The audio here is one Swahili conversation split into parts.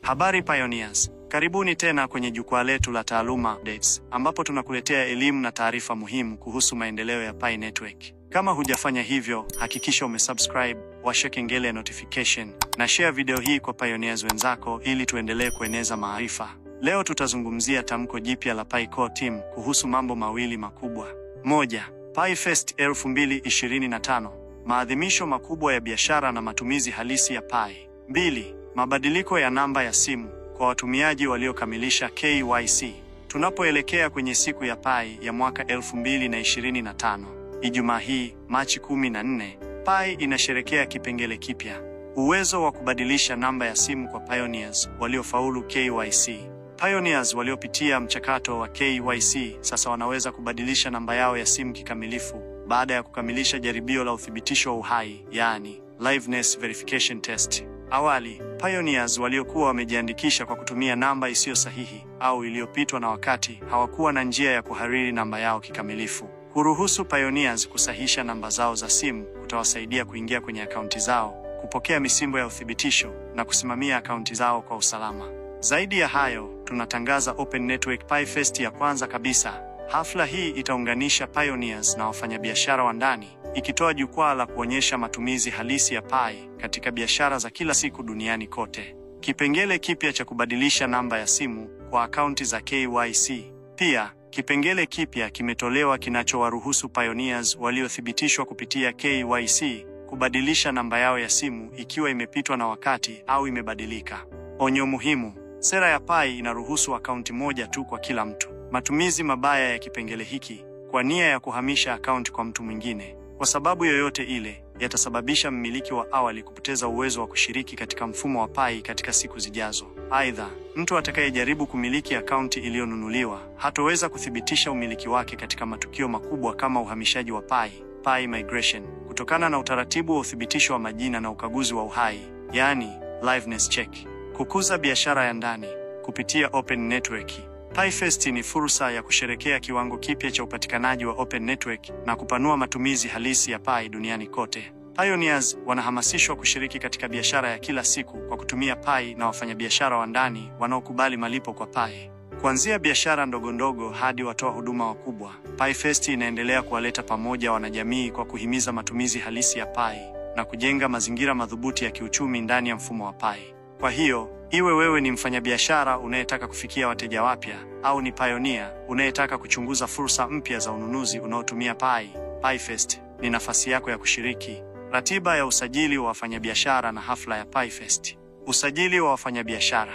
Habari Pioneers, karibuni tena kwenye jukwaa letu la taaluma updates, ambapo tunakuletea elimu na taarifa muhimu kuhusu maendeleo ya Pi Network. Kama hujafanya hivyo, hakikisha umesubscribe, washa kengele ya notification na share video hii kwa Pioneers wenzako ili tuendelee kueneza maarifa. Leo tutazungumzia tamko jipya la Pi Core Team kuhusu mambo mawili makubwa. 1. Pi Fest 2025, maadhimisho makubwa ya biashara na matumizi halisi ya Pi. 2. Mabadiliko ya namba ya simu kwa watumiaji waliokamilisha KYC. Tunapoelekea kwenye siku ya Pi ya mwaka 2025, Ijumaa hii, Machi 14, Pi inasherekea kipengele kipya: uwezo wa kubadilisha namba ya simu kwa Pioneers waliofaulu KYC. Pioneers waliopitia mchakato wa KYC sasa wanaweza kubadilisha namba yao ya simu kikamilifu baada ya kukamilisha jaribio la uthibitisho wa uhai, yani liveness verification test. Awali, Pioneers waliokuwa wamejiandikisha kwa kutumia namba isiyo sahihi au iliyopitwa na wakati hawakuwa na njia ya kuhariri namba yao kikamilifu. Kuruhusu Pioneers kusahisha namba zao za simu kutawasaidia kuingia kwenye akaunti zao, kupokea misimbo ya uthibitisho na kusimamia akaunti zao kwa usalama. Zaidi ya hayo, tunatangaza Open Network Pi Fest ya kwanza kabisa. Hafla hii itaunganisha Pioneers na wafanyabiashara wa ndani, ikitoa jukwaa la kuonyesha matumizi halisi ya Pi katika biashara za kila siku duniani kote. Kipengele kipya cha kubadilisha namba ya simu kwa akaunti za KYC. Pia, kipengele kipya kimetolewa kinachowaruhusu Pioneers waliothibitishwa kupitia KYC kubadilisha namba yao ya simu ikiwa imepitwa na wakati au imebadilika. Onyo muhimu: sera ya Pi inaruhusu akaunti moja tu kwa kila mtu. Matumizi mabaya ya kipengele hiki kwa nia ya kuhamisha akaunti kwa mtu mwingine kwa sababu yoyote ile yatasababisha mmiliki wa awali kupoteza uwezo wa kushiriki katika mfumo wa Pi katika siku zijazo. Aidha, mtu atakayejaribu kumiliki akaunti iliyonunuliwa hatoweza kuthibitisha umiliki wake katika matukio makubwa kama uhamishaji wa Pi migration, kutokana na utaratibu wa uthibitisho wa majina na ukaguzi wa uhai, yani liveness check. Kukuza biashara ya ndani kupitia Open Network. Pi Fest ni fursa ya kusherekea kiwango kipya cha upatikanaji wa Open Network na kupanua matumizi halisi ya Pi duniani kote. Pioneers wanahamasishwa kushiriki katika biashara ya kila siku kwa kutumia Pi na wafanyabiashara wa ndani wanaokubali malipo kwa Pi. Kuanzia biashara ndogondogo hadi watoa huduma wakubwa, Pi Fest inaendelea kuwaleta pamoja wanajamii kwa kuhimiza matumizi halisi ya Pi na kujenga mazingira madhubuti ya kiuchumi ndani ya mfumo wa Pi. Kwa hiyo, iwe wewe ni mfanyabiashara unayetaka kufikia wateja wapya au ni pioneer unayetaka kuchunguza fursa mpya za ununuzi unaotumia Pi Fest ni nafasi yako ya kushiriki. Ratiba ya usajili wa wafanyabiashara na hafla ya Pi Fest. Usajili wa wafanyabiashara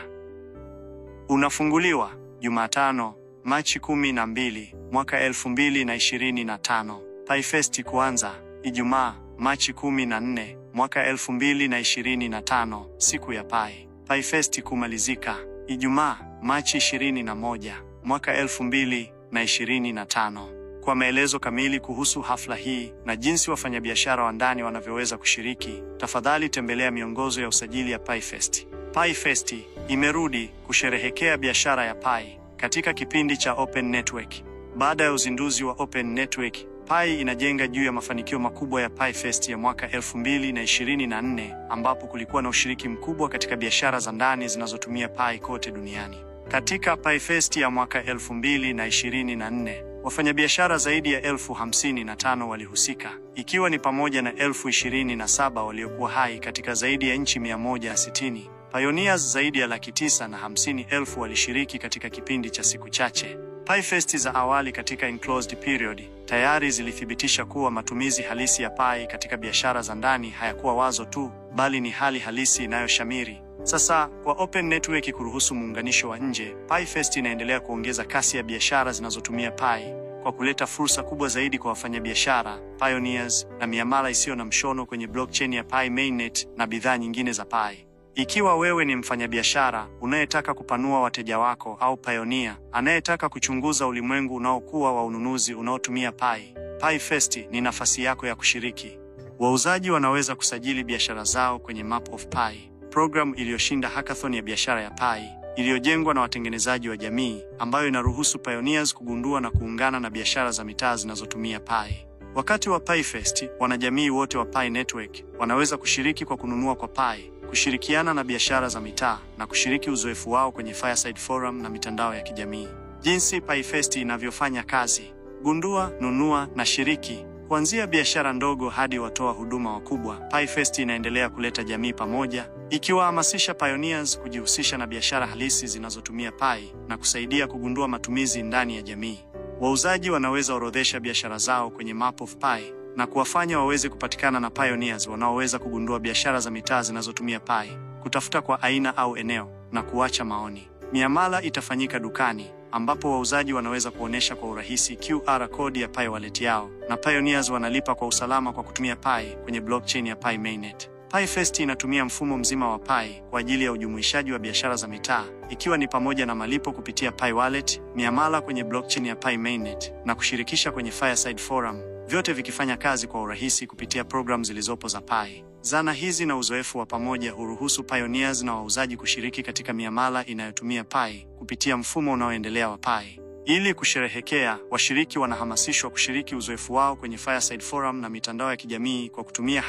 unafunguliwa Jumatano, Machi 12, mwaka 2025. Pi Fest kuanza Ijumaa, Machi 14, mwaka 2025, siku ya Pi. Pi Fest kumalizika Ijumaa, Machi 21, mwaka 2025. Kwa maelezo kamili kuhusu hafla hii na jinsi wafanyabiashara wa ndani wanavyoweza kushiriki, tafadhali tembelea miongozo ya usajili ya Pi Fest. Pi Fest imerudi kusherehekea biashara ya Pi katika kipindi cha Open Network. Baada ya uzinduzi wa Open Network, Pi inajenga juu ya mafanikio makubwa ya Pi Fest ya mwaka 2024, ambapo kulikuwa na ushiriki mkubwa katika biashara za ndani zinazotumia Pi kote duniani. Katika Pi Fest ya mwaka 2024, wafanyabiashara zaidi ya 55,000 walihusika, ikiwa ni pamoja na 27,000 waliokuwa hai katika zaidi ya nchi 160. Pioneers zaidi ya 950,000 walishiriki katika kipindi cha siku chache. Pi Fest za awali katika enclosed period tayari zilithibitisha kuwa matumizi halisi ya Pi katika biashara za ndani hayakuwa wazo tu, bali ni hali halisi inayoshamiri. Sasa, kwa Open Network kuruhusu muunganisho wa nje, Pi Fest inaendelea kuongeza kasi ya biashara zinazotumia Pi kwa kuleta fursa kubwa zaidi kwa wafanyabiashara, Pioneers na miamala isiyo na mshono kwenye blockchain ya Pi Mainnet na bidhaa nyingine za Pi. Ikiwa wewe ni mfanyabiashara unayetaka kupanua wateja wako au pioneer anayetaka kuchunguza ulimwengu unaokuwa wa ununuzi unaotumia Pi, Pi Fest ni nafasi yako ya kushiriki. Wauzaji wanaweza kusajili biashara zao kwenye Map of Pi, program iliyoshinda hackathon ya biashara ya Pi, iliyojengwa na watengenezaji wa jamii, ambayo inaruhusu Pioneers kugundua na kuungana na biashara za mitaa zinazotumia Pi. Wakati wa Pi Fest, wanajamii wote wa Pi Network wanaweza kushiriki kwa kununua kwa Pi kushirikiana na biashara za mitaa na kushiriki uzoefu wao kwenye Fireside Forum na mitandao ya kijamii. Jinsi PieFest inavyofanya kazi: gundua, nunua na shiriki. Kuanzia biashara ndogo hadi watoa huduma wakubwa, PieFest inaendelea kuleta jamii pamoja, ikiwahamasisha pioneers kujihusisha na biashara halisi zinazotumia Pi na kusaidia kugundua matumizi ndani ya jamii. Wauzaji wanaweza orodhesha biashara zao kwenye Map of Pi na kuwafanya waweze kupatikana na pioneers wanaoweza kugundua biashara za mitaa zinazotumia Pi, kutafuta kwa aina au eneo na kuacha maoni. Miamala itafanyika dukani, ambapo wauzaji wanaweza kuonesha kwa urahisi QR code ya Pi wallet yao na pioneers wanalipa kwa usalama kwa kutumia Pi kwenye blockchain ya Pi Mainnet. PieFest inatumia mfumo mzima wa Pi kwa ajili ya ujumuishaji wa biashara za mitaa, ikiwa ni pamoja na malipo kupitia Pi Wallet, miamala kwenye blockchain ya Pi Mainnet na kushirikisha kwenye Fireside Forum, vyote vikifanya kazi kwa urahisi kupitia programu zilizopo za Pi. Zana hizi na uzoefu wa pamoja huruhusu pioneers na wauzaji kushiriki katika miamala inayotumia Pi kupitia mfumo unaoendelea wa Pi. Ili kusherehekea, washiriki wanahamasishwa kushiriki uzoefu wao kwenye Fireside Forum na mitandao ya kijamii kwa kutumia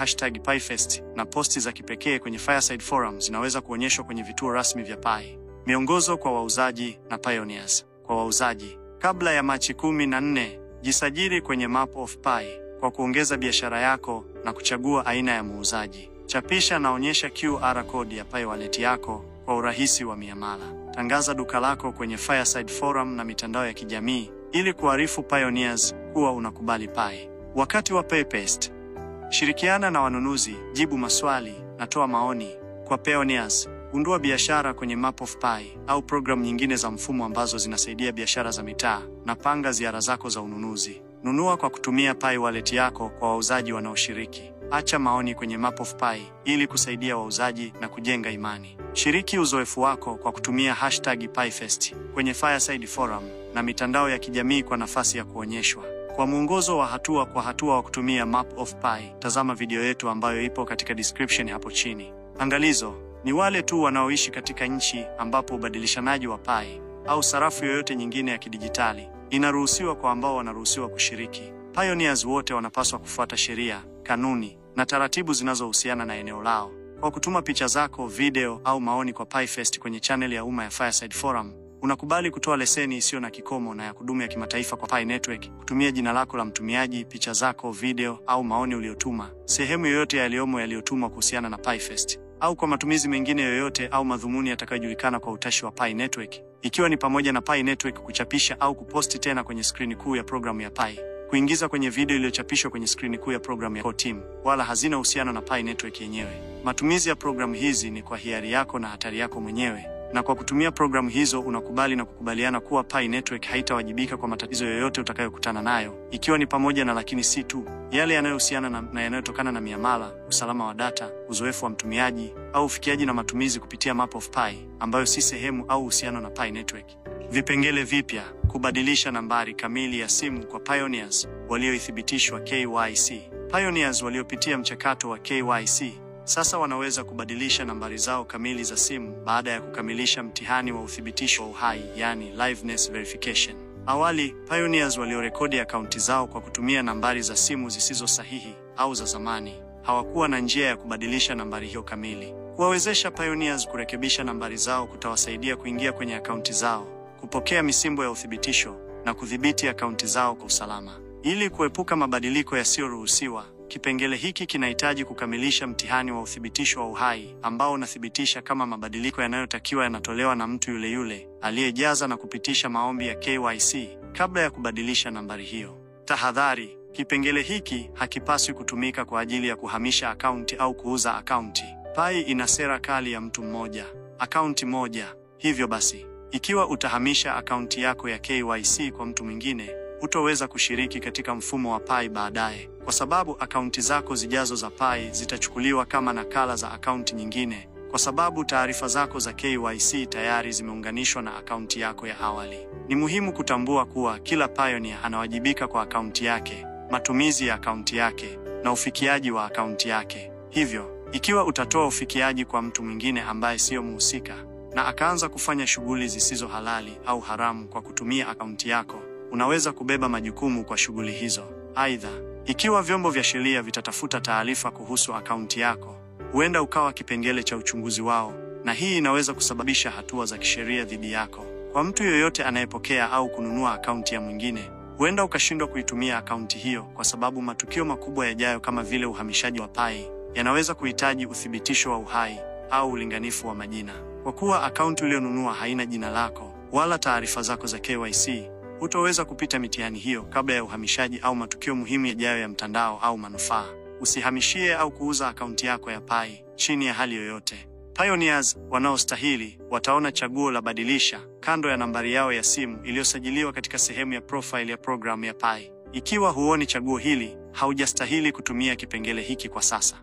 #PieFest, na posti za kipekee kwenye Fireside Forum zinaweza kuonyeshwa kwenye vituo rasmi vya Pi. Miongozo kwa wauzaji na pioneers. Kwa wauzaji, kabla ya Machi 14, jisajili kwenye Map of Pi kwa kuongeza biashara yako na kuchagua aina ya muuzaji. Chapisha na onyesha QR code ya Pi wallet yako kwa urahisi wa miamala. Tangaza duka lako kwenye Fireside Forum na mitandao ya kijamii ili kuarifu pioneers kuwa unakubali Pi. Wakati wa PieFest, shirikiana na wanunuzi, jibu maswali na toa maoni. Kwa pioneers, gundua biashara kwenye Map of Pi au programu nyingine za mfumo ambazo zinasaidia biashara za mitaa, na panga ziara zako za ununuzi. Nunua kwa kutumia Pi wallet yako kwa wauzaji wanaoshiriki. Acha maoni kwenye Map of Pi ili kusaidia wauzaji na kujenga imani. Shiriki uzoefu wako kwa kutumia #PieFest kwenye Fireside Forum na mitandao ya kijamii kwa nafasi ya kuonyeshwa. Kwa mwongozo wa hatua kwa hatua wa kutumia Map of Pi, tazama video yetu ambayo ipo katika description hapo chini. Angalizo: ni wale tu wanaoishi katika nchi ambapo ubadilishanaji wa Pi au sarafu yoyote nyingine ya kidijitali inaruhusiwa kwa ambao wanaruhusiwa kushiriki. Pioneers wote wanapaswa kufuata sheria, kanuni na taratibu zinazohusiana na eneo lao. Kwa kutuma picha zako, video au maoni kwa PieFest kwenye channel ya umma ya Fireside Forum, unakubali kutoa leseni isiyo na kikomo na ya kudumu ya kimataifa kwa Pi Network kutumia jina lako la mtumiaji, picha zako, video au maoni uliotuma, sehemu yoyote yaliyotumwa kuhusiana na PieFest, au kwa matumizi mengine yoyote au madhumuni yatakayojulikana kwa utashi wa Pi Network, ikiwa ni pamoja na Pi Network kuchapisha au kuposti tena kwenye skrini kuu ya programu ya Pi, kuingiza kwenye video iliyochapishwa kwenye skrini kuu ya programu ya Core Team, wala hazina uhusiano na Pi Network yenyewe. Matumizi ya programu hizi ni kwa hiari yako na hatari yako mwenyewe, na kwa kutumia programu hizo unakubali na kukubaliana kuwa Pi Network haitawajibika kwa matatizo yoyote utakayokutana nayo, ikiwa ni pamoja na, lakini si tu, yale yanayohusiana na yanayotokana na miamala, usalama wa data, uzoefu wa mtumiaji au ufikiaji na matumizi kupitia Map of Pi, ambayo si sehemu au uhusiano na Pi Network. Vipengele vipya: kubadilisha nambari kamili ya simu kwa pioneers walioithibitishwa KYC. Pioneers waliopitia mchakato wa KYC sasa wanaweza kubadilisha nambari zao kamili za simu baada ya kukamilisha mtihani wa uthibitisho wa uhai, yani liveness verification. Awali, pioneers waliorekodi akaunti zao kwa kutumia nambari za simu zisizo sahihi au za zamani hawakuwa na njia ya kubadilisha nambari hiyo kamili. Kuwawezesha pioneers kurekebisha nambari zao kutawasaidia kuingia kwenye akaunti zao, kupokea misimbo ya uthibitisho na kudhibiti akaunti zao kwa usalama. Ili kuepuka mabadiliko yasiyoruhusiwa, kipengele hiki kinahitaji kukamilisha mtihani wa uthibitisho wa uhai ambao unathibitisha kama mabadiliko yanayotakiwa yanatolewa na mtu yule yule aliyejaza na kupitisha maombi ya KYC kabla ya kubadilisha nambari hiyo. Tahadhari: kipengele hiki hakipaswi kutumika kwa ajili ya kuhamisha akaunti au kuuza akaunti. Pi ina sera kali ya mtu mmoja, akaunti moja. Hivyo basi, ikiwa utahamisha akaunti yako ya KYC kwa mtu mwingine, hutoweza kushiriki katika mfumo wa Pi baadaye, kwa sababu akaunti zako zijazo za Pi zitachukuliwa kama nakala za akaunti nyingine, kwa sababu taarifa zako za KYC tayari zimeunganishwa na akaunti yako ya awali. Ni muhimu kutambua kuwa kila pioneer anawajibika kwa akaunti yake, matumizi ya akaunti yake na ufikiaji wa akaunti yake. Hivyo, ikiwa utatoa ufikiaji kwa mtu mwingine ambaye sio muhusika na akaanza kufanya shughuli zisizo halali au haramu kwa kutumia akaunti yako, unaweza kubeba majukumu kwa shughuli hizo. Aidha, ikiwa vyombo vya sheria vitatafuta taarifa kuhusu akaunti yako, huenda ukawa kipengele cha uchunguzi wao, na hii inaweza kusababisha hatua za kisheria dhidi yako. Kwa mtu yoyote anayepokea au kununua akaunti ya mwingine, huenda ukashindwa kuitumia akaunti hiyo kwa sababu matukio makubwa yajayo kama vile uhamishaji wa Pi yanaweza kuhitaji uthibitisho wa uhai au ulinganifu wa majina. Kwa kuwa akaunti uliyonunua haina jina lako wala taarifa zako za KYC, hutoweza kupita mitihani hiyo kabla ya uhamishaji au matukio muhimu yajayo ya mtandao au manufaa. Usihamishie au kuuza akaunti yako ya Pi chini ya hali yoyote. Pioneers wanaostahili wataona chaguo la badilisha kando ya nambari yao ya simu iliyosajiliwa katika sehemu ya profile ya programu ya Pi. Ikiwa huoni chaguo hili, haujastahili kutumia kipengele hiki kwa sasa.